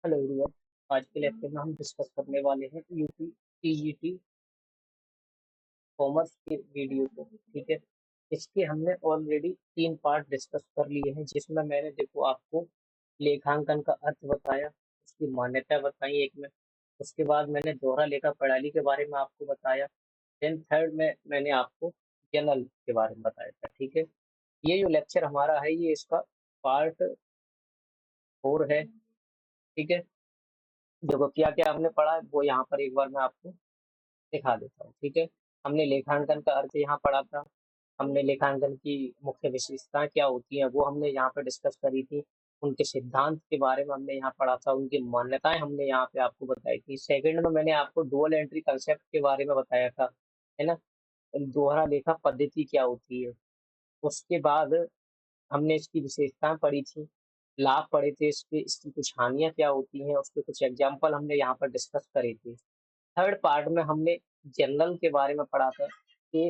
Hello everyone. आज के lecture में हम डिस्कस करने वाले हैं यूपी टीजीटी कॉमर्स के वीडियो को। ठीक है, इसके हमने ऑलरेडी 3 पार्ट डिस्कस कर लिए हैं, जिसमें मैंने देखो आपको लेखांकन का अर्थ बताया, उसकी मान्यता बताई एक में। उसके बाद मैंने दोहरा लेखा प्रणाली के बारे में आपको बताया। देन थर्ड में मैंने आपको जनरल के बारे में बताया था। ठीक है, ये जो लेक्चर हमारा है ये इसका पार्ट 4 है। ठीक है, देखो क्या क्या हमने पढ़ा है वो यहाँ पर एक बार मैं आपको दिखा देता हूँ। ठीक है, हमने लेखांकन का अर्थ यहाँ पढ़ा था। हमने लेखांकन की मुख्य विशेषताएं क्या होती हैं वो हमने यहाँ पे डिस्कस करी थी। उनके सिद्धांत के बारे में हमने यहाँ पढ़ा था, उनकी मान्यताएं हमने यहाँ पे आपको बताई थी। सेकंड में मैंने आपको डुअल एंट्री कंसेप्ट के बारे में बताया था, है ना। दोहरा लेखा पद्धति क्या होती है। उसके बाद हमने इसकी विशेषताएं पढ़ी थी, लाभ पढ़े थे इसके, इसकी कुछ हानियां क्या होती हैं, उसके कुछ एग्जाम्पल हमने यहाँ पर डिस्कस करे थे। थर्ड पार्ट में हमने जनरल के बारे में पढ़ा था कि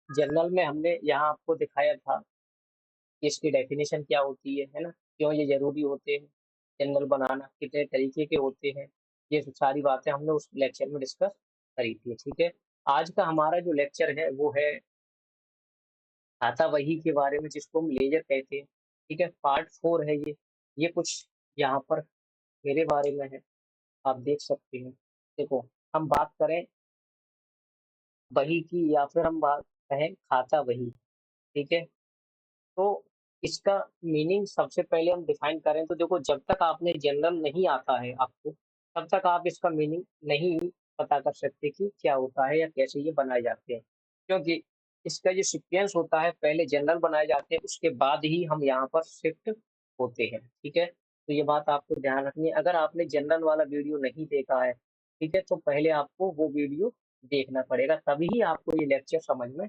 जनरल में हमने यहाँ आपको दिखाया था कि इसकी डेफिनेशन क्या होती है ना, क्यों ये जरूरी होते हैं, जनरल बनाना कितने तरीके के होते हैं। ये सारी बातें हमने उस लेक्चर में डिस्कस करी थी। ठीक है, आज का हमारा जो लेक्चर है वो है खाता वही के बारे में, जिसको हम लेजर कहते हैं। ठीक है, पार्ट 4 है ये कुछ यहाँ पर मेरे बारे में है, आप देख सकते हैं। देखो, हम बात करें बही की या फिर हम बात कहें खाता वही। ठीक है, तो इसका मीनिंग सबसे पहले हम डिफाइन करें तो देखो, जब तक आपने जनरल नहीं आता है आपको, तब तक आप इसका मीनिंग नहीं पता कर सकते कि क्या होता है या कैसे ये बनाए जाते हैं। क्योंकि इसका जो सीक्वेंस होता है, पहले जनरल बनाए जाते हैं, उसके बाद ही हम यहाँ पर शिफ्ट होते हैं। ठीक है, तो ये बात आपको ध्यान रखनी है। अगर आपने जनरल वाला वीडियो नहीं देखा है, ठीक है, तो पहले आपको वो वीडियो देखना पड़ेगा, तभी आपको ये लेक्चर समझ में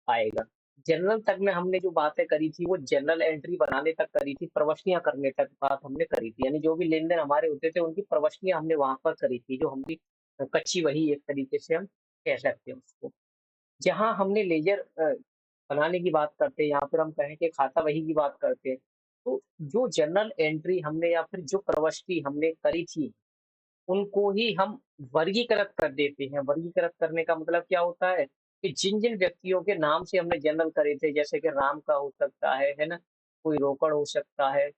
आएगा। जनरल तक में हमने जो बातें करी थी वो जनरल एंट्री बनाने तक करी थी, प्रविष्टियां करने तक बात हमने करी थी, यानी जो भी लेन देन हमारे होते थे उनकी प्रविष्टियां हमने वहां पर करी थी, जो हमारी कच्ची वही एक तरीके से हम कह सकते हैं उसको। जहां हमने लेजर बनाने की बात करते हैं या फिर हम कहें कि खाता वही की बात करते हैं, तो जो जनरल एंट्री हमने या फिर जो प्रविष्टि हमने करी थी उनको ही हम वर्गीकृत कर देते हैं। वर्गीकृत करने का मतलब क्या होता है कि जिन जिन व्यक्तियों के नाम से हमने जनरल करे थे, जैसे कि राम का हो सकता है ना, कोई रोकड़ हो सकता है,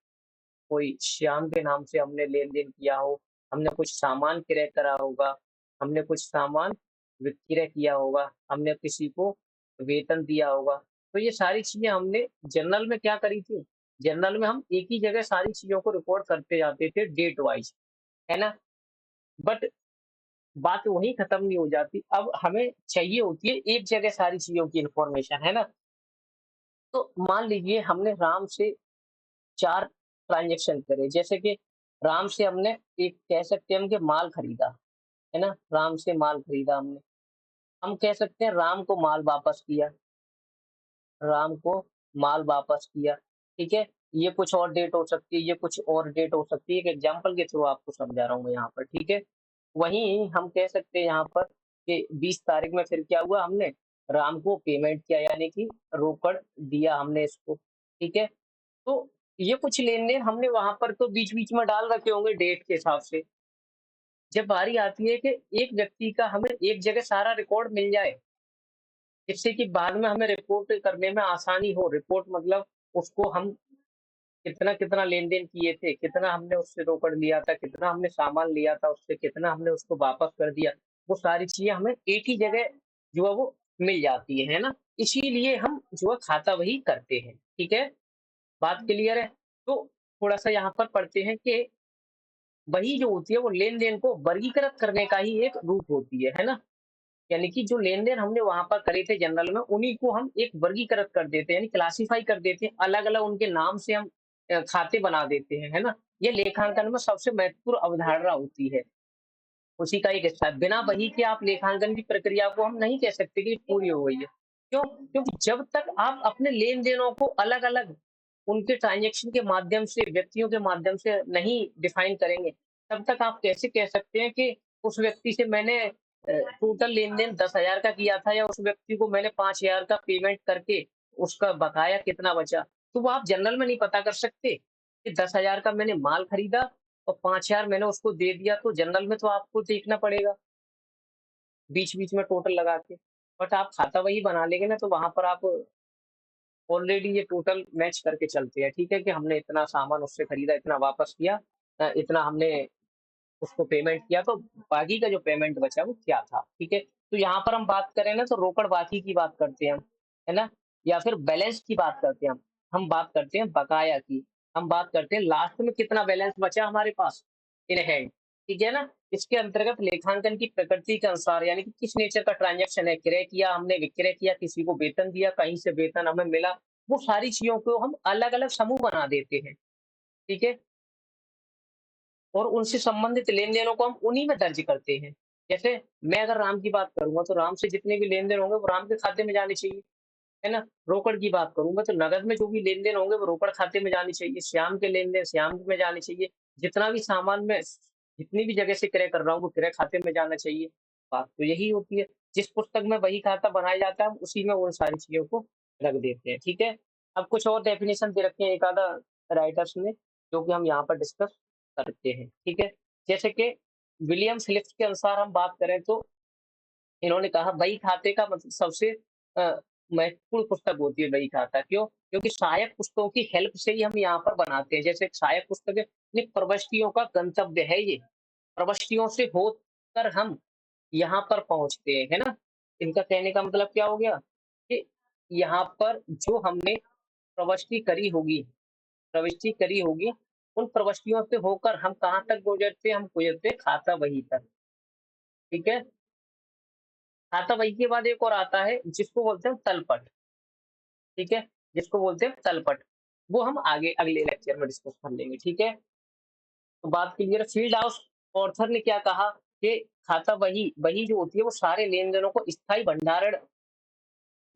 कोई श्याम के नाम से हमने लेन देन किया हो, हमने कुछ सामान क्रय करा होगा, हमने कुछ सामान विक्रय किया होगा, हमने किसी को वेतन दिया होगा। तो ये सारी चीजें हमने जनरल में क्या करी थी, जनरल में हम एक ही जगह सारी चीजों को रिकॉर्ड करते जाते थे डेट वाइज, है ना। बट बात वहीं खत्म नहीं हो जाती, अब हमें चाहिए होती है एक जगह सारी चीजों की इंफॉर्मेशन, है ना। तो मान लीजिए हमने राम से 4 ट्रांजेक्शन करे, जैसे कि राम से हमने एक कह सकते हैं हम कि माल खरीदा, है ना, राम से माल खरीदा हमने, हम कह सकते हैं राम को माल वापस किया, राम को माल वापस किया। ठीक है, ये कुछ और डेट हो सकती है, ये कुछ और डेट हो सकती है, एक एग्जांपल के थ्रू आपको समझा रहा हूँ मैं यहाँ पर। ठीक है, वहीं हम कह सकते हैं यहाँ पर कि 20 तारीख में फिर क्या हुआ, हमने राम को पेमेंट किया, यानी कि रोकड़ दिया हमने इसको। ठीक है, तो ये कुछ लेन देन हमने वहां पर तो बीच बीच में डाल रखे होंगे डेट के हिसाब से। जब बारी आती है कि एक व्यक्ति का हमें एक जगह सारा रिकॉर्ड मिल जाए, जिससे कि बाद में हमें रिपोर्ट करने में आसानी हो। रिपोर्ट मतलब उसको हम कितना कितना लेन देन किए थे, कितना हमने उससे रोकड़ लिया था, कितना हमने सामान लिया था उससे, कितना हमने उसको वापस कर दिया, वो सारी चीजें हमें एक ही जगह जो है वो मिल जाती है ना। इसीलिए हम जो है खाता वही करते हैं। ठीक है, बात क्लियर है। तो थोड़ा सा यहाँ पर पढ़ते हैं कि वही जो होती है वो लेन देन को वर्गीकृत करने का ही एक रूप होती है ना। यानी कि जो लेन देन हमने वहां पर करे थे जनरल में, उन्हीं को हम एक वर्गीकृत कर देते हैं, यानी क्लासिफाई कर देते हैं, अलग अलग उनके नाम से हम खाते बना देते हैं, है ना। ये लेखांकन में सबसे महत्वपूर्ण अवधारणा होती है, उसी का एक हिस्सा है। बिना वही के आप लेखांकन की प्रक्रिया को हम नहीं कह सकते कि पूरी हो गई है। क्यों? क्योंकि जब तक आप अपने लेन देनों को अलग अलग उनके ट्रांजेक्शन के माध्यम से, व्यक्तियों के माध्यम से नहीं डिफाइन करेंगे, तब तक आप कैसे कह सकते हैं कि उस व्यक्ति से मैंने टोटल लेन देन 10,000 का किया था, या उस व्यक्ति को मैंने 5,000 का पेमेंट करके उसका बकाया कितना बचा। तो वो आप जनरल में नहीं पता कर सकते कि 10,000 का मैंने माल खरीदा और 5,000 मैंने उसको दे दिया, तो जनरल में तो आपको देखना पड़ेगा, बीच-बीच में टोटल लगा के। बट आप खाता वही बना लेंगे ना, तो वहाँ पर आप ऑलरेडी ये टोटल मैच करके चलते हैं, ठीक है? कि हमने इतना सामान उससे खरीदा, इतना वापस किया, इतना हमने उसको पेमेंट किया, तो बाकी का जो पेमेंट बचा वो क्या था, ठीक है? तो यहाँ पर हम बात करें ना, तो रोकड़ बाकी की बात करते हैं हम, है ना? या फिर बैलेंस की बात करते हैं हम। हम बात करते हैं बकाया की, हम बात करते हैं लास्ट में कितना बैलेंस बचा हमारे पास इन हैंड, ठीक है ना? इसके अंतर्गत लेखांकन की प्रकृति के अनुसार, यानी कि किस नेचर का ट्रांज़ैक्शन है, क्रय किया हमने, विक्रय किया, किसी को वेतन दिया, कहीं से वेतन हमें मिला, वो सारी चीज़ों को हम अलग-अलग समूह बना देते हैं, ठीक है? और उनसे संबंधित लेन-देनों को हम उन्हीं में दर्ज करते हैं। जैसे मैं अगर राम की बात करूँगा, तो राम से जितने भी लेन-देन होंगे, वो राम के खाते में जाने चाहिए, है ना? रोकड़ की बात करूँगा, तो नकद में जो भी लेन-देन होंगे, वो रोकड़ खाते में जाने चाहिए। श्याम के लेन-देन श्याम में जाने चाहिए। जितना भी सामान मैं जितनी भी जगह से क्रय कर रहा हूँ, वो क्रय खाते में जाना चाहिए। बात तो यही होती है। जिस पुस्तक में वही खाता बनाया जाता है, हम उसी में उन सारी चीज़ों को रख देते हैं, ठीक है? अब कुछ और डेफिनिशन दे रखे हैं एक आधा राइटर्स ने, जो कि हम यहाँ पर डिस्कस करते हैं, ठीक है? जैसे कि विलियम फिलिप्स के अनुसार हम बात करें, तो इन्होंने कहा बही खाते का मतलब सबसे महत्वपूर्ण पुस्तक होती है बही खाता। क्यों? क्योंकि सहायक पुस्तकों की हेल्प से ही हम यहाँ पर बनाते हैं। जैसे सहायक पुस्तकें यानी प्रविष्टियों का गंतव्य है ये। प्रविष्टियों से होकर हम यहाँ पर पहुँचते हैं, है ना? इनका कहने का मतलब क्या हो गया कि यहाँ पर जो हमने प्रविष्टि करी होगी, उन प्रविष्टियों से होकर हम कहाँ तक गुज़रते हैं? हम गुज़रते हैं खाता बही तक, ठीक है? खाता बही के बाद एक और आता है जिसको बोलते हैं तलपट, ठीक है? जिसको बोलते हैं तलपट। वो हम आगे अगले लेक्चर में डिस्कस कर लेंगे, ठीक है? तो बात क्लियर है। फील्ड हाउस ऑर्थर ने क्या कहा कि खाता बही बही जो होती है, वो सारे लेन-देनों को स्थायी भंडारण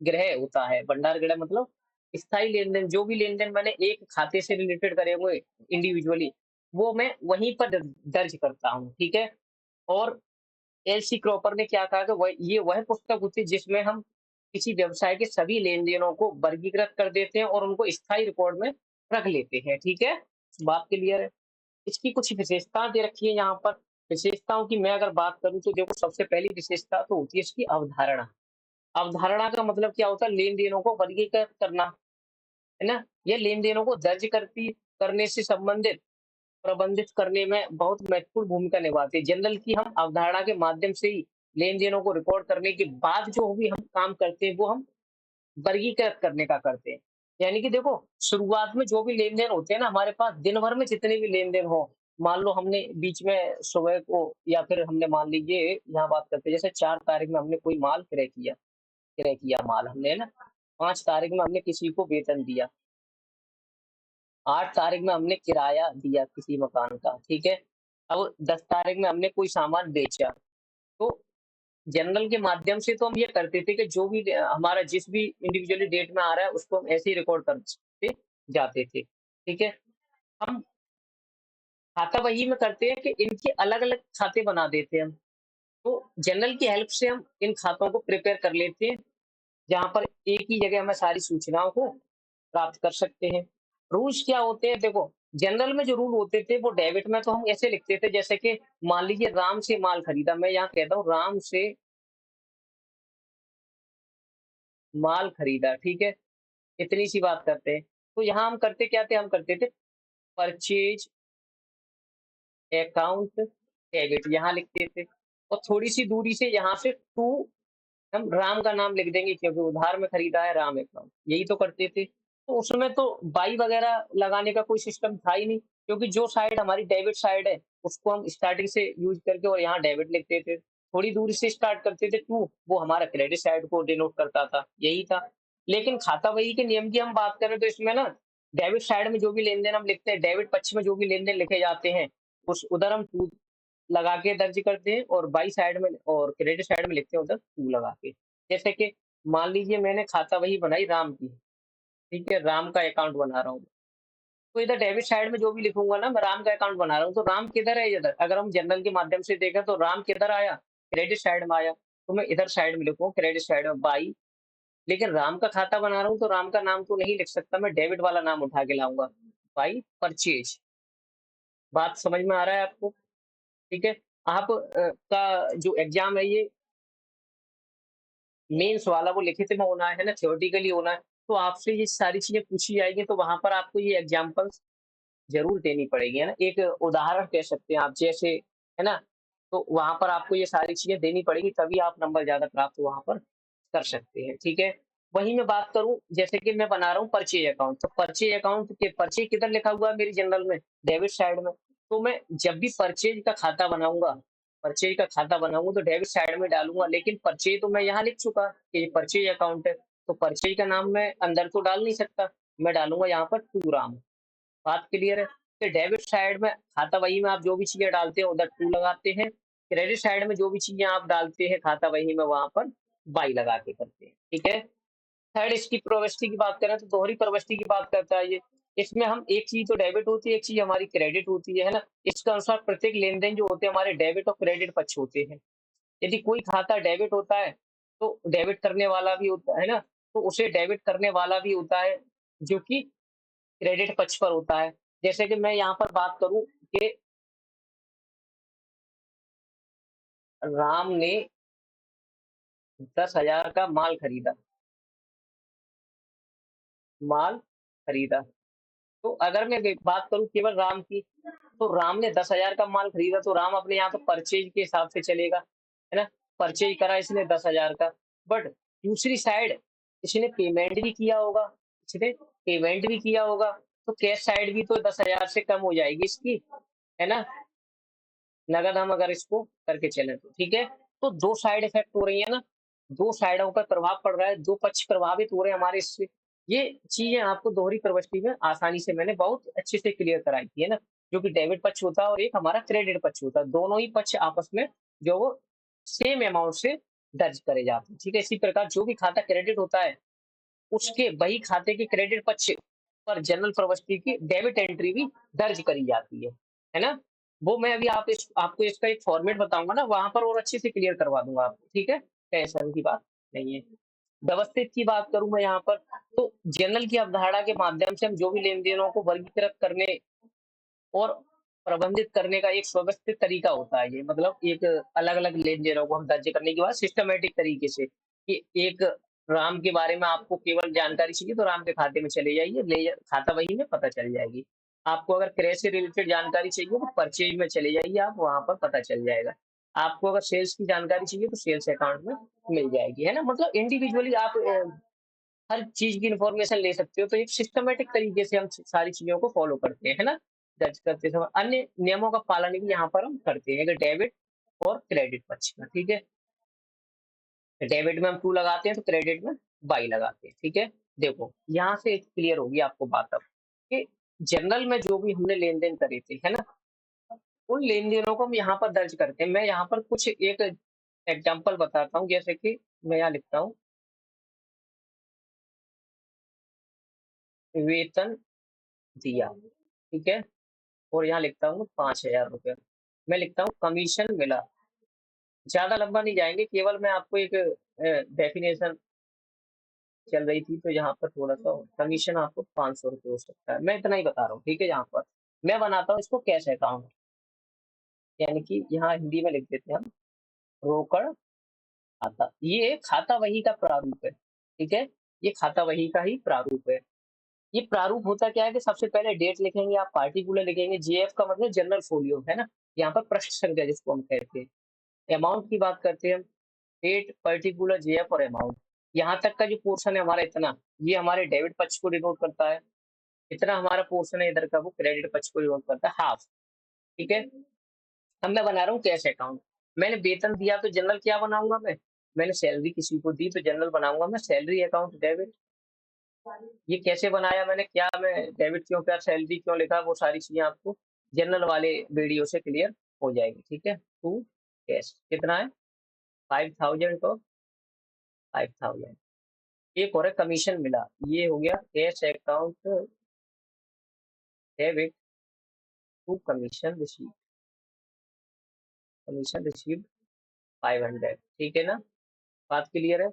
गृह होता है। भंडार गृह मतलब स्थायी लेन-देन, जो भी लेन-देन मैंने एक खाते से रिलेटेड करे हुए इंडिविजुअली, वो मैं वहीं पर दर्ज करता हूँ, ठीक है? और एल.सी. क्रॉपर ने क्या कहा कि वह पुस्तक होती है जिसमें हम किसी व्यवसाय के सभी लेन-देनों को वर्गीकृत कर देते हैं और उनको स्थायी रिकॉर्ड में रख लेते हैं, ठीक है? बात क्लियर है? इसकी कुछ विशेषता दे रखी है यहाँ पर। विशेषताओं की मैं अगर बात करूँ, तो देखो सबसे पहली विशेषता तो होती है इसकी अवधारणा। अवधारणा का मतलब क्या होता है? लेन-देनों को वर्गीकृत करना, है ना? ये लेन-देनों को दर्ज करने से संबंधित प्रबंधित करने में बहुत महत्वपूर्ण भूमिका निभाते हैं। जनरल की हम अवधारणा के माध्यम से ही लेन-देनों को रिकॉर्ड करने के बाद जो भी हम काम करते हैं, वो हम वर्गीकृत करने का करते हैं। यानी कि देखो, शुरुआत में जो भी लेन-देन होते हैं ना हमारे पास, दिन भर में जितने भी लेन-देन हो, मान लो हमने बीच में सुबह को, या फिर हमने मान लीजिए यहाँ बात करते हैं, जैसे 4 तारीख में हमने कोई माल क्रय किया माल हमने, है ना? 5 तारीख में हमने किसी को वेतन दिया, 8 तारीख में हमने किराया दिया किसी मकान का, ठीक है? अब 10 तारीख में हमने कोई सामान बेचा। तो जनरल के माध्यम से तो हम ये करते थे कि जो भी हमारा जिस भी इंडिविजुअली डेट में आ रहा है, उसको हम ऐसे ही रिकॉर्ड करते जाते थे, ठीक है? हम खाता वही में करते हैं कि इनके अलग-अलग खाते बना देते हैं हम। तो जनरल की हेल्प से हम इन खातों को प्रिपेयर कर लेते हैं, जहाँ पर एक ही जगह हमें सारी सूचनाओं को प्राप्त कर सकते हैं। रूल्स क्या होते हैं? देखो, जनरल में जो रूल होते थे, वो डेबिट में तो हम ऐसे लिखते थे, जैसे कि मान लीजिए राम से माल खरीदा, मैं यहाँ कहता हूँ राम से माल खरीदा, ठीक है? इतनी सी बात करते हैं। तो यहाँ हम करते क्या थे? हम करते थे परचेज़ अकाउंट डेबिट, यहाँ लिखते थे, और थोड़ी-सी दूरी से यहाँ से टू हम राम का नाम लिख देंगे, क्योंकि उधार में खरीदा है राम अकाउंट, यही तो करते थे। तो उसमें तो बाई वगैरह लगाने का कोई सिस्टम था ही नहीं, क्योंकि जो साइड हमारी डेबिट साइड है, उसको हम स्टार्टिंग से यूज़ करके और यहाँ डेबिट लिखते थे। थोड़ी दूरी से स्टार्ट करते थे टू, वो हमारा क्रेडिट साइड को डिनोट करता था, यही था। लेकिन खाता बही के नियम की हम बात करें, तो इसमें ना डेबिट साइड में जो भी लेन-देन हम लिखते हैं, डेबिट पक्ष में जो भी लेन-देन लिखे जाते हैं, उस उधर हम टू लगा के दर्ज करते हैं, और बाई साइड में और क्रेडिट साइड में लिखते हैं उधर टू लगा के। जैसे कि मान लीजिए मैंने खाता वही बनाई राम की, ठीक है? राम का अकाउंट बना रहा हूँ। तो इधर डेबिट साइड में जो भी लिखूँगा ना, मैं राम का अकाउंट बना रहा हूँ, तो राम किधर है इधर? अगर हम जनरल के माध्यम से देखें, तो राम किधर आया? क्रेडिट साइड में आया। तो मैं इधर साइड में लिखूँ क्रेडिट साइड में बाई, लेकिन राम का खाता बना रहा हूँ, तो राम का नाम तो नहीं लिख सकता, मैं डेबिट वाला नाम उठा के लाऊँगा, बाई परचेज़। बात समझ में आ रहा है आपको? ठीक है। आप का जो एग्जाम है ये मेंस वाला वो लिखित में होना है ना, थ्योरेटिकली होना है, तो आपसे ये सारी चीजें पूछी जाएगी, तो वहां पर आपको ये एग्जाम्पल्स ज़रूर देनी पड़ेगी, है ना? एक उदाहरण कह सकते हैं आप, जैसे है ना? तो वहाँ पर आपको ये सारी चीज़ें देनी पड़ेगी, तभी आप नंबर ज़्यादा प्राप्त वहाँ पर कर सकते हैं, ठीक है? वहीं मैं बात करूँ, जैसे कि मैं बना रहा हूँ परचेज़ अकाउंट, तो परचेज़ अकाउंट के परचेज़ किधर लिखा हुआ है मेरी जनरल में? डेबिट साइड में। तो मैं जब भी परचेज़ का खाता बनाऊँगा, परचेज़ का खाता बनाऊँगा तो डेबिट साइड में डालूँगा, लेकिन परचेज़ तो मैं यहाँ लिख चुका कि ये परचेज़ अकाउंट है, तो परचेज़ का नाम मैं अंदर तो डाल नहीं सकता, मैं डालूँगा यहाँ पर टू राम। बात क्लियर है? तो डेबिट साइड में खाता वही में आप जो भी चीज़ें डालते हैं उधर टू लगाते हैं। क्रेडिट साइड में जो भी चीज़ें आप डालते हैं खाता वही में वहाँ पर बाई लगा के करते हैं। ठीक है? थर्ड इसकी प्रविष्टि की बात करें तो दोहरी प्रविष्टि की बात करता है ये। इसमें हम एक चीज़ तो डेबिट होती है, एक चीज़ हमारी क्रेडिट होती है ना? इसके अनुसार प्रत्येक लेन-देन जो होते हैं हमारे डेबिट और क्रेडिट पक्ष होते हैं। यदि कोई खाता डेबिट होता है, तो डेबिट करने वाला भी होता है ना? तो उसे डेबिट करने वाला भी होता है, जो कि क्रेडिट पक्ष पर होता है। जैसे कि मैं यहाँ पर बात करूँ कि राम ने 10,000 का माल खरीदा। तो अगर मैं बात करूँ केवल राम की, तो राम ने 10,000 का माल खरीदा, तो राम अपने यहाँ तो परचेज के हिसाब से चलेगा, है ना? परचेज करा इसने 10,000 का, बट दूसरी साइड इसने पेमेंट भी किया होगा, इसने पेमेंट भी किया होगा, तो कैश साइड भी तो 10,000 से कम हो जाएगी इसकी, है ना? नगद हम अगर इसको करके चलें तो, ठीक है? तो 2 साइड इफ़ेक्ट हो रही है ना, 2 साइडों पर प्रभाव पड़ रहा है, 2 पक्ष प्रभावित हो रहे हैं हमारे इससे। ये चीज़ें आपको दोहरी प्रविष्टि में आसानी से मैंने बहुत अच्छे से क्लियर कराई थी, है ना? जो कि डेबिट पक्ष होता है और एक हमारा क्रेडिट पक्ष होता है, दोनों ही पक्ष आपस में जो वो सेम अमाउंट से दर्ज करे जाते हैं, ठीक है? इसी प्रकार जो भी खाता क्रेडिट होता है, उसके वही खाते के क्रेडिट पक्ष पर जनरल प्रविष्टि की डेबिट एंट्री भी दर्ज करी जाती है ना? वो मैं अभी आपको इसका एक फॉर्मेट बताऊँगा ना, वहाँ पर और अच्छे से क्लियर करवा दूँगा आपको, ठीक है? टेंशन की बात नहीं है। व्यवस्थित की बात करूँ मैं यहाँ पर, तो जनरल की अवधारणा के माध्यम से हम जो भी लेन-देनों को वर्गीकृत करने और प्रबंधित करने का एक सुव्यवस्थित तरीका होता है ये, मतलब एक अलग-अलग लेन-देनों को हम दर्ज करने के बाद सिस्टमैटिक तरीके से, कि एक राम के बारे में आपको केवल जानकारी चाहिए तो राम के खाते में चले जाइए, खाता वही में पता चल जाएगी। आपको अगर क्रय से रिलेटेड जानकारी चाहिए तो परचेज में चले जाइए आप, वहाँ पर पता चल जाएगा। आपको अगर सेल्स की जानकारी चाहिए तो सेल्स अकाउंट में मिल जाएगी, है ना? मतलब इंडिविजुअली आप हर चीज़ की इन्फॉर्मेशन ले सकते हो, तो एक सिस्टमैटिक तरीके से हम सारी चीज़ों को फ़ॉलो करते हैं, है ना? दर्ज करते समय अन्य नियमों का पालन भी यहाँ पर हम करते हैं, अगर डेबिट और क्रेडिट पक्ष में, ठीक है? डेबिट में हम टू लगाते हैं, तो क्रेडिट में बाई लगाते हैं, ठीक है? देखो, यहाँ से क्लियर होगी आपको बात अब, कि जनरल में जो भी हमने लेन-देन करे थे, है ना? उन लेन-देनों को हम यहाँ पर दर्ज करते हैं। मैं यहाँ पर कुछ एक एग्ज़ाम्पल बताता हूँ, जैसे कि मैं यहाँ लिखता हूँ, वेतन दिया, ठीक है? और यहाँ लिखता हूँ ₹5,000। मैं लिखता हूँ कमीशन मिला। ज़्यादा लंबा नहीं जाएँगे, केवल मैं आपको एक डेफ़िनेशन चल रही थी, तो यहाँ पर थोड़ा-सा कमीशन आपको ₹500 हो सकता है। मैं इतना ही बता रहा हूँ, ठीक है? यहाँ पर। मैं बनाता हूँ इसको कैश अकाउंट, यानी कि यहाँ हिंदी में लिख देते हैं हम, रोकड़ खाता। ये खाता वही का प्रारूप है, ठीक है? ये खाता वही का ही प्रारूप है। ये प्रारूप होता क्या है कि सबसे पहले डेट लिखेंगे आप, पार्टिकुलर लिखेंगे, जेएफ का मतलब जनरल फ़ोलियो, है ना? यहाँ पर पृष्ठ संख्या जिसको हम कहते हैं। अमाउंट की बात करते हैं हम, डेट, पार्टिकुलर, जेएफ और अमाउंट। यहाँ तक का जो पोर्शन है हमारा इतना, ये हमारे डेबिट पक्ष को डिनोट करता है। इतना हमारा पोर्शन है इधर का, वो क्रेडिट पक्ष को डिनोट करता है, हाफ, ठीक है? अब मैं बना रहा हूँ कैश अकाउंट। मैंने वेतन दिया तो जनरल क्या बनाऊँगा मैं? मैंने सैलरी किसी को दी तो जनरल बनाऊँगा मैं सैलरी अकाउंट डेबिट। ये कैसे बनाया मैंने, क्या मैं डेबिट क्यों किया, सैलरी क्यों लिखा, वो सारी चीज़ें आपको जनरल वाले वीडियो से क्लियर हो जाएगी, ठीक है? टू कैश कितना है? 5,000 और 5,000। एक और है कमीशन मिला, ये हो गया cash account debit to commission received 500, ठीक है ना? बात क्लियर है?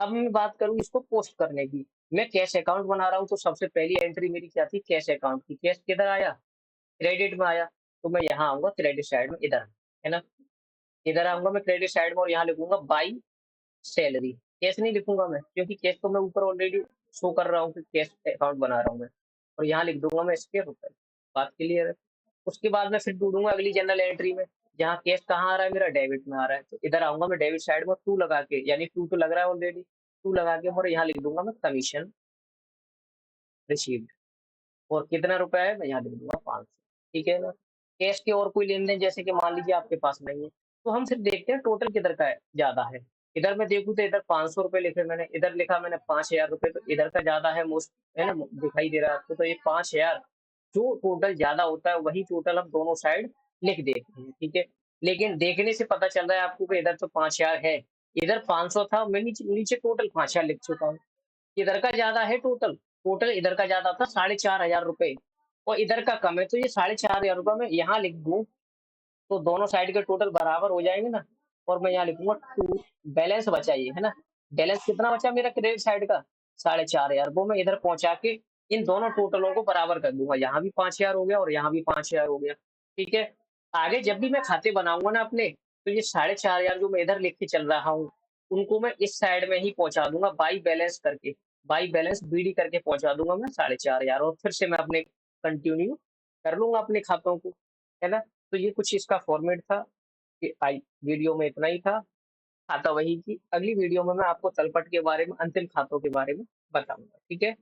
अब मैं बात करूँ इसको पोस्ट करने की। मैं कैश अकाउंट बना रहा हूँ, तो सबसे पहली एंट्री मेरी क्या थी? कैश अकाउंट की। कैश किधर आया? क्रेडिट में आया। तो मैं यहाँ आऊंगा क्रेडिट साइड में, इधर है ना, इधर आऊंगा मैं क्रेडिट साइड में और यहाँ लिखूंगा बाई सैलरी। कैश नहीं लिखूंगा मैं, क्योंकि कैश तो मैं ऊपर ऑलरेडी शो कर रहा हूँ कि कैश अकाउंट बना रहा हूँ मैं। और यहाँ लिख दूंगा मैं इसके रुपए। बात क्लियर है। उसके बाद मैं फिर ढूंढूंगा अगली जनरल एंट्री में, जहाँ कैश कहाँ आ रहा है, मेरा डेबिट में आ रहा है, तो इधर आऊंगा मैं डेबिट साइड में, टू लगा के, यानी टू तो लग रहा है ऑलरेडी, टू लगा के और यहाँ लिख दूंगा मैं कमीशन रिसीव्ड। और कितना रुपया है मैं यहाँ लिख दूंगा 500। ठीक है ना। कैश के और कोई लेन देन जैसे कि मान लीजिए आपके पास नहीं है, तो हम सिर्फ देखते हैं टोटल किधर का है ज्यादा है। इधर मैं देखूँ तो इधर 500 रुपये लिखे मैंने, इधर लिखा मैंने 5000 रुपये, तो इधर का ज्यादा है मोस्ट, है ना, दिखाई दे रहा है आपको, तो ये 5000 जो टोटल ज्यादा होता है वही टोटल हम दोनों साइड लिख देते हैं। ठीक है। लेकिन देखने से पता चल रहा है आपको कि इधर तो 5000 है, इधर 500 था, मैं नीचे नीचे टोटल 5000 लिख चुका हूँ। इधर का ज्यादा है टोटल, टोटल इधर का ज्यादा था 4500 रुपये, और इधर का कम है, तो ये 4500 रुपये में यहाँ लिख दूं, तो दोनों साइड के टोटल बराबर हो जाएंगे ना। और मैं यहाँ लिखूंगा टू, बैलेंस बचा ये, है ना, बैलेंस कितना बचा मेरा क्रेडिट साइड का, 4500, वो मैं इधर पहुंचा के इन दोनों टोटलों को बराबर कर दूंगा, यहाँ भी 5000 हो गया और यहाँ भी 5000 हो गया। ठीक है। आगे जब भी मैं खाते बनाऊंगा ना अपने, तो ये 4500 जो मैं इधर लिख के चल रहा हूँ, उनको मैं इस साइड में ही पहुंचा दूंगा बाई बैलेंस करके, बाई बैलेंस बीडी करके पहुंचा दूंगा मैं 4500, और फिर से मैं अपने कंटिन्यू कर लूंगा अपने खातों को, है ना। तो ये कुछ इसका फॉर्मेट था कि आई वीडियो में इतना ही था। खाता वही की अगली वीडियो में मैं आपको तलपट के बारे में, अंतिम खातों के बारे में बताऊंगा। ठीक है।